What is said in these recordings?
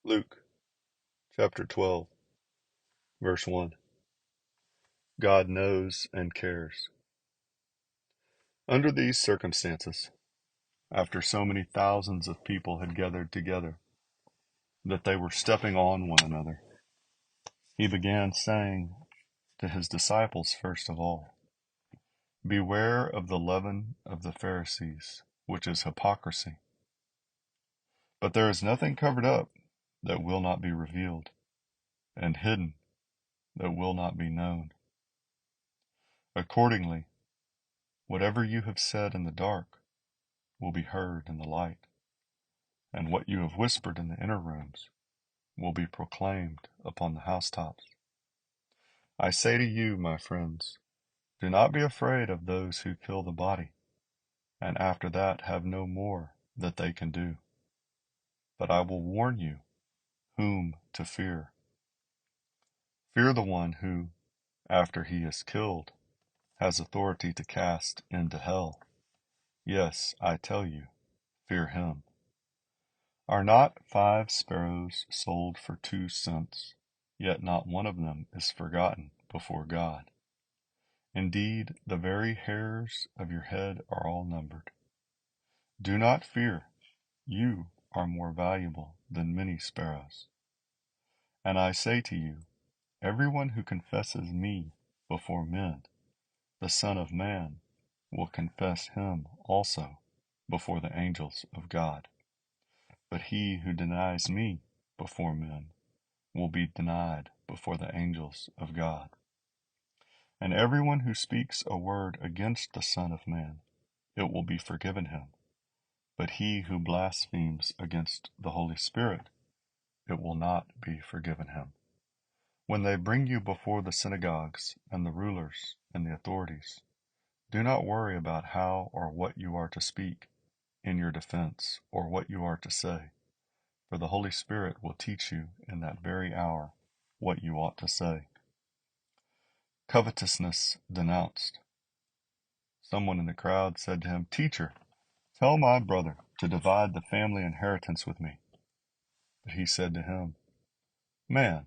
Luke chapter 12, verse 1. God knows and cares. Under these circumstances, after so many thousands of people had gathered together that they were stepping on one another, he began saying to his disciples first of all, beware of the leaven of the Pharisees, which is hypocrisy. But there is nothing covered up that will not be revealed, and hidden that will not be known. Accordingly, whatever you have said in the dark will be heard in the light, and what you have whispered in the inner rooms will be proclaimed upon the housetops. I say to you, my friends, do not be afraid of those who kill the body, and after that have no more that they can do. But I will warn you whom to fear. Fear the one who, after he is killed, has authority to cast into hell. Yes, I tell you, fear him. Are not 5 sparrows sold for 2 cents? Yet not one of them is forgotten before God. Indeed, the very hairs of your head are all numbered. Do not fear, you are more valuable than many sparrows. And I say to you, everyone who confesses me before men, the Son of Man will confess him also before the angels of God. But he who denies me before men will be denied before the angels of God. And everyone who speaks a word against the Son of Man, it will be forgiven him. But he who blasphemes against the Holy Spirit, it will not be forgiven him. When they bring you before the synagogues and the rulers and the authorities, do not worry about how or what you are to speak in your defense or what you are to say, for the Holy Spirit will teach you in that very hour what you ought to say. Covetousness denounced. Someone in the crowd said to him, Teacher, tell my brother to divide the family inheritance with me. But he said to him, Man,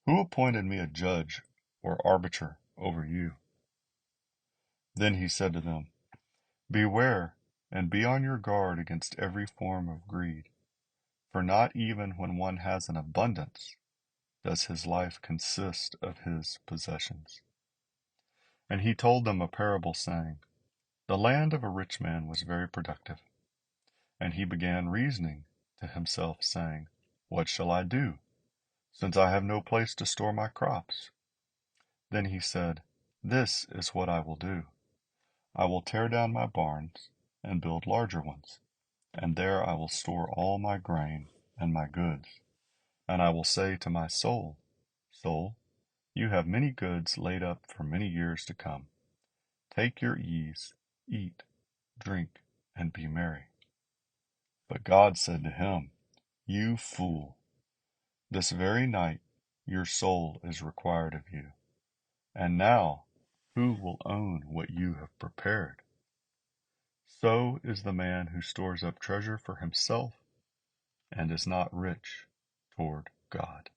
who appointed me a judge or arbiter over you? Then he said to them, Beware and be on your guard against every form of greed, for not even when one has an abundance does his life consist of his possessions. And he told them a parable, saying, The land of a rich man was very productive. And he began reasoning to himself, saying, What shall I do, since I have no place to store my crops? Then he said, This is what I will do. I will tear down my barns and build larger ones, and there I will store all my grain and my goods. And I will say to my soul, Soul, you have many goods laid up for many years to come. Take your ease, eat, drink, and be merry. But God said to him, You fool, this very night your soul is required of you. And now, who will own what you have prepared? So is the man who stores up treasure for himself and is not rich toward God.